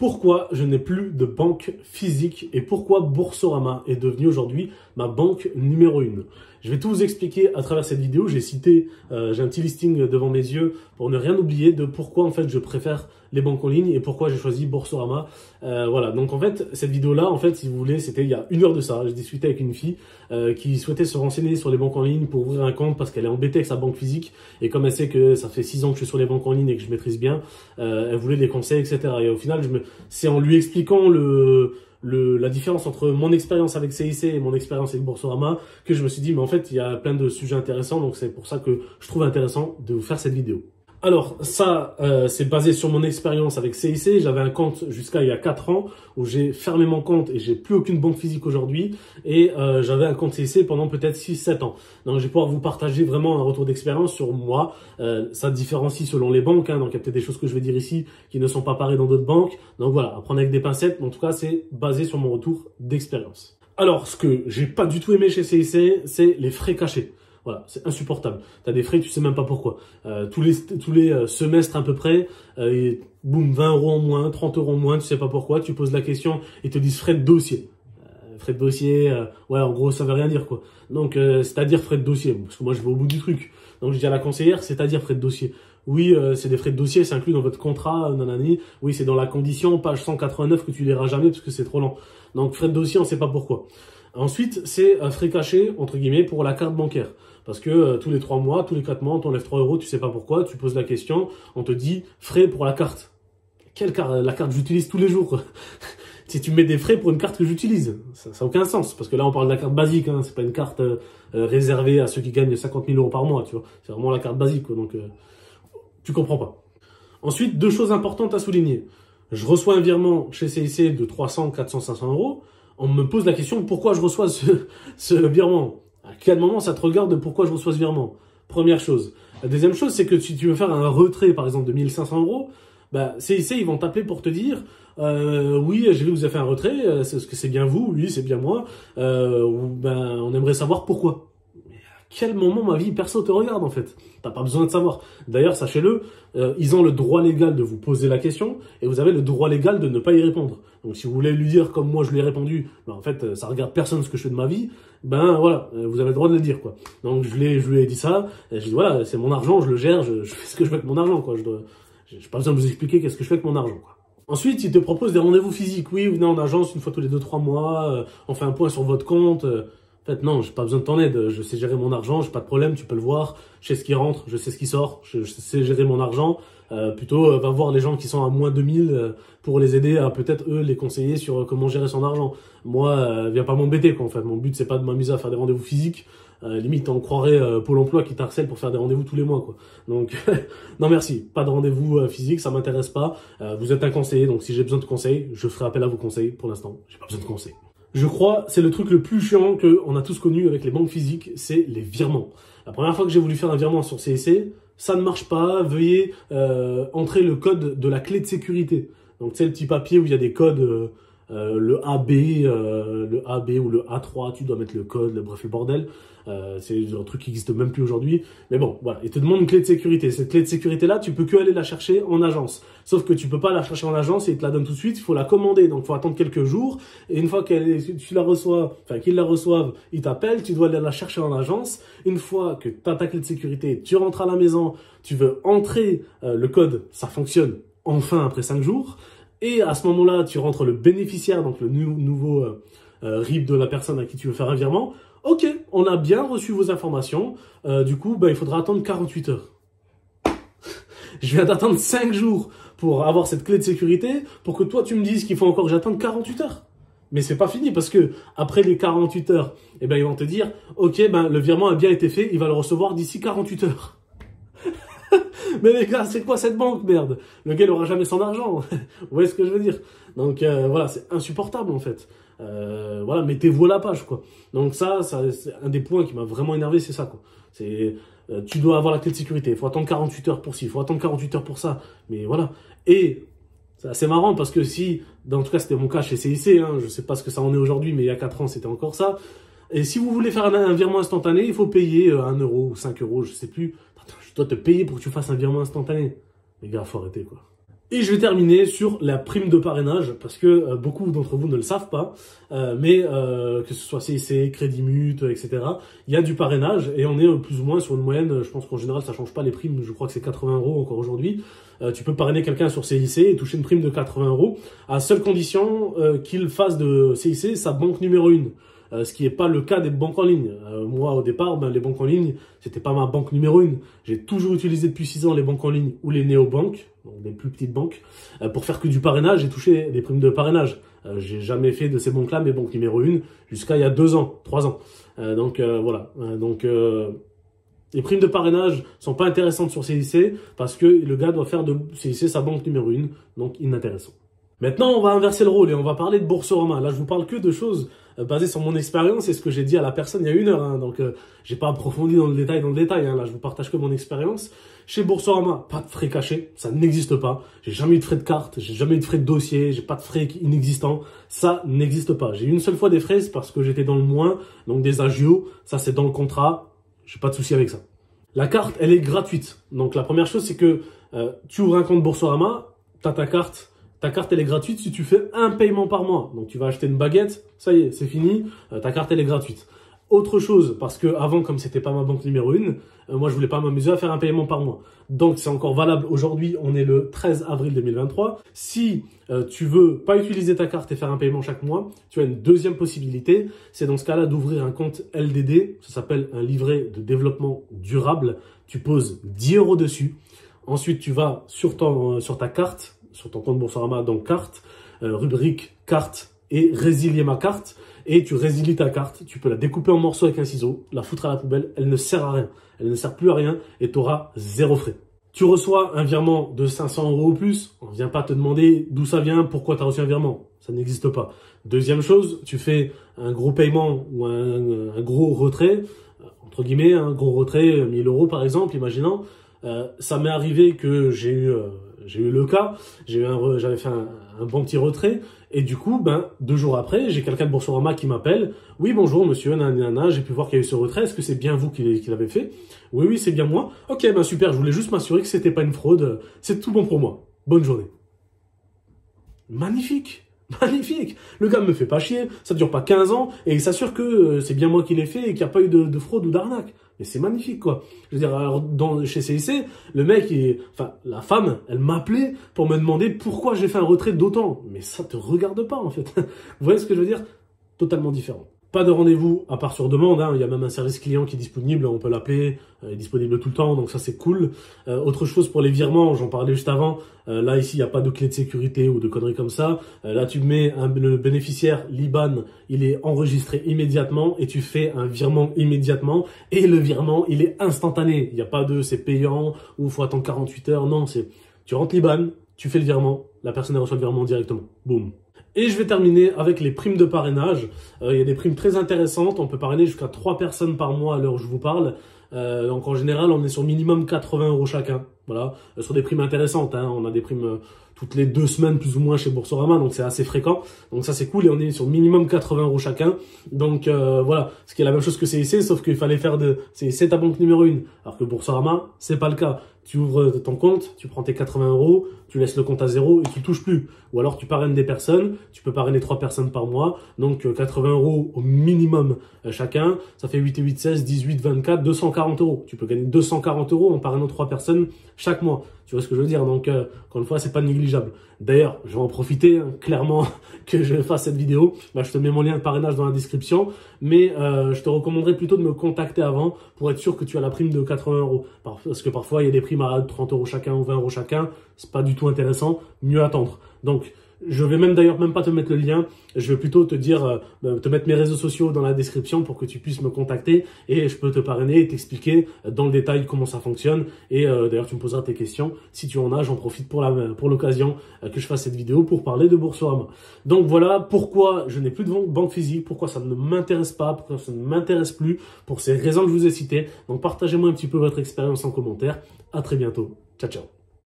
Pourquoi je n'ai plus de banque physique et pourquoi Boursorama est devenu aujourd'hui ma banque numéro 1. Je vais tout vous expliquer à travers cette vidéo. J'ai cité, j'ai un petit listing devant mes yeux pour ne rien oublier de pourquoi en fait je préfère les banques en ligne et pourquoi j'ai choisi Boursorama. Voilà, donc en fait cette vidéo-là, en fait si vous voulez, c'était il y a 1 heure de ça. J'ai discuté avec une fille qui souhaitait se renseigner sur les banques en ligne pour ouvrir un compte parce qu'elle est embêtée avec sa banque physique et comme elle sait que ça fait 6 ans que je suis sur les banques en ligne et que je maîtrise bien, elle voulait des conseils, etc. Et au final, c'est en lui expliquant la différence entre mon expérience avec CIC et mon expérience avec Boursorama que je me suis dit, mais en fait, il y a plein de sujets intéressants, donc c'est pour ça que je trouve intéressant de vous faire cette vidéo. Alors ça, c'est basé sur mon expérience avec CIC. J'avais un compte jusqu'à il y a 4 ans où j'ai fermé mon compte et j'ai plus aucune banque physique aujourd'hui. Et j'avais un compte CIC pendant peut-être 6-7 ans. Donc je vais pouvoir vous partager vraiment un retour d'expérience sur moi. Ça différencie selon les banques, hein, donc il y a peut-être des choses que je vais dire ici qui ne sont pas pareilles dans d'autres banques. Donc voilà, à prendre avec des pincettes. Mais en tout cas, c'est basé sur mon retour d'expérience. Alors, ce que j'ai pas du tout aimé chez CIC, c'est les frais cachés. Voilà, c'est insupportable. Tu as des frais, tu sais même pas pourquoi. Tous les semestres à peu près, et boum, 20 € en moins, 30 € en moins, tu sais pas pourquoi. Tu poses la question, ils te disent frais de dossier. Frais de dossier, ouais, en gros, ça veut rien dire quoi. Donc, c'est-à-dire frais de dossier, parce que moi, je vais au bout du truc. Donc, je dis à la conseillère, c'est-à-dire frais de dossier. Oui, c'est des frais de dossier, c'est inclus dans votre contrat, nanani. Oui, c'est dans la condition, page 189, que tu liras jamais parce que c'est trop lent. Donc, frais de dossier, on sait pas pourquoi. Ensuite, c'est frais cachés, entre guillemets, pour la carte bancaire. Parce que tous les 3 mois, tous les 4 mois, on t'enlève 3 €, tu sais pas pourquoi, tu poses la question, on te dit frais pour la carte. Quelle carte? La carte que j'utilise tous les jours. Si tu mets des frais pour une carte que j'utilise, ça n'a aucun sens. Parce que là, on parle de la carte basique, hein, c'est pas une carte réservée à ceux qui gagnent 50 000 € par mois, tu vois. C'est vraiment la carte basique, quoi, donc tu comprends pas. Ensuite, 2 choses importantes à souligner. Je reçois un virement chez CIC de 300, 400, 500 €. On me pose la question pourquoi je reçois ce virement. À quel moment ça te regarde de pourquoi je reçois ce virement? Première chose. La deuxième chose, c'est que si tu veux faire un retrait, par exemple, de 1500 €, bah, CIC, ils vont t'appeler pour te dire oui, j'ai vu que vous avez fait un retrait, est-ce que c'est bien vous? Oui, c'est bien moi. Ben, on aimerait savoir pourquoi. Mais à quel moment ma vie perso te regarde, en fait? T'as pas besoin de savoir. D'ailleurs, sachez-le, ils ont le droit légal de vous poser la question et vous avez le droit légal de ne pas y répondre. Donc, si vous voulez lui dire comme moi je lui ai répondu, ben, en fait, ça regarde personne ce que je fais de ma vie, ben voilà, vous avez le droit de le dire, quoi. Donc, je lui ai dit ça, et je dis voilà, c'est mon argent, je le gère, je fais ce que je fais avec mon argent, quoi. J'ai pas besoin de vous expliquer qu'est-ce que je fais avec mon argent, quoi. Ensuite, ils te proposent des rendez-vous physiques. Oui, vous venez en agence une fois tous les 2-3 mois, on fait un point sur votre compte. En fait, non, j'ai pas besoin de ton aide. Je sais gérer mon argent, j'ai pas de problème, tu peux le voir. Je sais ce qui rentre, je sais ce qui sort, je sais gérer mon argent. Plutôt, va voir les gens qui sont à moins 2000 pour les aider à peut-être eux les conseiller sur comment gérer son argent. Moi, viens pas m'embêter, quoi. En fait, mon but c'est pas de m'amuser à faire des rendez-vous physiques. Limite, on croirait Pôle emploi qui t'harcèle pour faire des rendez-vous tous les mois, quoi. Donc, non merci, pas de rendez-vous physique, ça m'intéresse pas. Vous êtes un conseiller, donc si j'ai besoin de conseils, je ferai appel à vos conseils. Pour l'instant, j'ai pas besoin de conseils. Je crois, c'est le truc le plus chiant qu'on a tous connu avec les banques physiques, c'est les virements. La première fois que j'ai voulu faire un virement sur CIC, ça ne marche pas, veuillez entrer le code de la clé de sécurité. Donc c'est le petit papier où il y a des codes, le AB ou le A3, tu dois mettre le code, bref le bordel. C'est un truc qui n'existe même plus aujourd'hui. Mais bon, voilà, il te demande une clé de sécurité. Cette clé de sécurité-là, tu peux que aller la chercher en agence. Sauf que tu peux pas la chercher en agence et ils te la donnent tout de suite, il faut la commander. Donc, il faut attendre quelques jours. Et une fois tu la reçois, enfin, qu'ils la reçoivent, ils t'appellent, tu dois aller la chercher en agence. Une fois que tu as ta clé de sécurité, tu rentres à la maison, tu veux entrer le code, ça fonctionne enfin après 5 jours. Et à ce moment-là, tu rentres le bénéficiaire, donc le nouveau RIB de la personne à qui tu veux faire un virement. Ok, on a bien reçu vos informations. Du coup, bah, il faudra attendre 48 heures. Je viens d'attendre 5 jours pour avoir cette clé de sécurité pour que toi, tu me dises qu'il faut encore que j'attende 48 heures. Mais c'est pas fini parce que après les 48 heures, eh ben, ils vont te dire, ok, ben, le virement a bien été fait, il va le recevoir d'ici 48 heures. Mais les gars, c'est quoi cette banque, merde? Le gars, il aura jamais son argent. Vous voyez ce que je veux dire? Donc, voilà, c'est insupportable, en fait. Voilà, mettez-vous à la page, quoi. Donc ça c'est un des points qui m'a vraiment énervé, c'est ça, quoi. C'est, tu dois avoir la clé de sécurité, il faut attendre 48 heures pour ci, il faut attendre 48 heures pour ça. Mais voilà. Et c'est assez marrant parce que si, en tout cas, c'était mon cas chez CIC, hein, je sais pas ce que ça en est aujourd'hui, mais il y a 4 ans, c'était encore ça. Et si vous voulez faire un virement instantané, il faut payer 1 € ou 5 €, je sais plus. Je dois te payer pour que tu fasses un virement instantané. Les gars, faut arrêter, quoi. Et je vais terminer sur la prime de parrainage, parce que beaucoup d'entre vous ne le savent pas, mais que ce soit CIC, Crédit Mut, etc., il y a du parrainage, et on est plus ou moins sur une moyenne, je pense qu'en général ça change pas les primes, je crois que c'est 80 € encore aujourd'hui. Tu peux parrainer quelqu'un sur CIC et toucher une prime de 80 €, à seule condition qu'il fasse de CIC sa banque numéro 1. Ce qui n'est pas le cas des banques en ligne. Moi, au départ, les banques en ligne, c'était pas ma banque numéro 1. J'ai toujours utilisé depuis 6 ans les banques en ligne ou les néobanques, donc les plus petites banques, pour faire que du parrainage et toucher des primes de parrainage. J'ai jamais fait de ces banques-là mes banques numéro 1 jusqu'à il y a 2 ans, 3 ans. Voilà. Les primes de parrainage sont pas intéressantes sur CIC parce que le gars doit faire de CIC sa banque numéro 1, donc inintéressant. Maintenant, on va inverser le rôle et on va parler de Boursorama. Là, je vous parle que de choses basées sur mon expérience et ce que j'ai dit à la personne il y a 1 heure. Donc, j'ai pas approfondi dans le détail. Là, je vous partage que mon expérience. Chez Boursorama, pas de frais cachés, ça n'existe pas. J'ai jamais eu de frais de carte, j'ai jamais eu de frais de dossier, j'ai pas de frais inexistants. Ça n'existe pas. J'ai eu une seule fois des frais, c'est parce que j'étais dans le moins, donc des agios. Ça, c'est dans le contrat. J'ai pas de souci avec ça. La carte, elle est gratuite. Donc, la première chose, c'est que tu ouvres un compte Boursorama, t'as ta carte. Ta carte, elle est gratuite si tu fais un paiement par mois. Donc, tu vas acheter une baguette, ça y est, c'est fini, ta carte, elle est gratuite. Autre chose, parce que avant, comme c'était pas ma banque numéro 1, moi, je voulais pas m'amuser à faire un paiement par mois. Donc, c'est encore valable aujourd'hui, on est le 13 avril 2023. Si tu veux pas utiliser ta carte et faire un paiement chaque mois, tu as une deuxième possibilité. C'est dans ce cas-là d'ouvrir un compte LDD, ça s'appelle un livret de développement durable. Tu poses 10 € dessus. Ensuite, tu vas sur ta carte, sur ton compte Boursorama, donc carte, rubrique carte et résilier ma carte. Et tu résilies ta carte, tu peux la découper en morceaux avec un ciseau, la foutre à la poubelle, elle ne sert à rien. Elle ne sert plus à rien et tu auras 0 frais. Tu reçois un virement de 500 € ou plus, on ne vient pas te demander d'où ça vient, pourquoi tu as reçu un virement. Ça n'existe pas. Deuxième chose, tu fais un gros paiement ou un gros retrait, entre guillemets, un gros retrait, 1000 € par exemple, imaginons. Ça m'est arrivé que j'ai eu le cas, j'avais fait un bon petit retrait, et du coup, 2 jours après, j'ai quelqu'un de Boursorama qui m'appelle. Oui, bonjour monsieur, nanana, j'ai pu voir qu'il y a eu ce retrait, est-ce que c'est bien vous qui l'avez fait? Oui, c'est bien moi. Ok, super, je voulais juste m'assurer que c'était pas une fraude, c'est tout bon pour moi. Bonne journée. Magnifique! Magnifique! Le gars me fait pas chier, ça dure pas 15 ans, et il s'assure que c'est bien moi qui l'ai fait et qu'il n'y a pas eu de fraude ou d'arnaque. Mais c'est magnifique, quoi. Je veux dire, alors, chez CIC, le mec, la femme, elle m'appelait pour me demander pourquoi j'ai fait un retrait d'autant. Mais ça te regarde pas, en fait. Vous voyez ce que je veux dire? Totalement différent. Pas de rendez-vous à part sur demande, hein. Il y a même un service client qui est disponible, on peut l'appeler, il est disponible tout le temps, donc ça c'est cool. Autre chose pour les virements, j'en parlais juste avant, là ici il n'y a pas de clé de sécurité ou de conneries comme ça. Là tu mets le bénéficiaire, l'IBAN, il est enregistré immédiatement et tu fais un virement immédiatement et le virement il est instantané. Il n'y a pas de c'est payant ou il faut attendre 48 heures, non, c'est tu rentres l'IBAN, tu fais le virement, la personne reçoit le virement directement, boum. Et je vais terminer avec les primes de parrainage. Il y a des primes très intéressantes. On peut parrainer jusqu'à 3 personnes par mois à l'heure où je vous parle. Donc en général, on est sur minimum 80 € chacun. Voilà, sur des primes intéressantes. Hein. On a des primes toutes les 2 semaines plus ou moins chez Boursorama, donc c'est assez fréquent. Donc ça c'est cool et on est sur minimum 80 € chacun. Donc voilà, ce qui est la même chose que CIC, sauf qu'il fallait faire c'est ta banque numéro 1. Alors que Boursorama, c'est pas le cas. Tu ouvres ton compte, tu prends tes 80 €, tu laisses le compte à 0 et tu touches plus. Ou alors tu parraines des personnes, tu peux parrainer 3 personnes par mois, donc 80 € au minimum chacun, ça fait 8 et 8, 16, 18, 24, 240 €. Tu peux gagner 240 € en parrainant 3 personnes chaque mois. Tu vois ce que je veux dire? Donc, encore une fois, c'est pas négligeable. D'ailleurs, je vais en profiter, hein, clairement, que je fasse cette vidéo. Je te mets mon lien de parrainage dans la description. Mais je te recommanderais plutôt de me contacter avant pour être sûr que tu as la prime de 80 €. Parce que parfois, il y a des primes à 30 € chacun ou 20 € chacun. C'est pas du tout intéressant. Mieux attendre. Donc, je vais d'ailleurs même pas te mettre le lien. Je vais plutôt te dire, te mettre mes réseaux sociaux dans la description pour que tu puisses me contacter et je peux te parrainer et t'expliquer dans le détail comment ça fonctionne. Et d'ailleurs, tu me poseras tes questions. Si tu en as, j'en profite pour l'occasion que je fasse cette vidéo pour parler de Boursorama. Donc voilà pourquoi je n'ai plus de banque physique, pourquoi ça ne m'intéresse pas, pourquoi ça ne m'intéresse plus, pour ces raisons que je vous ai citées. Donc partagez-moi un petit peu votre expérience en commentaire. À très bientôt. Ciao, ciao.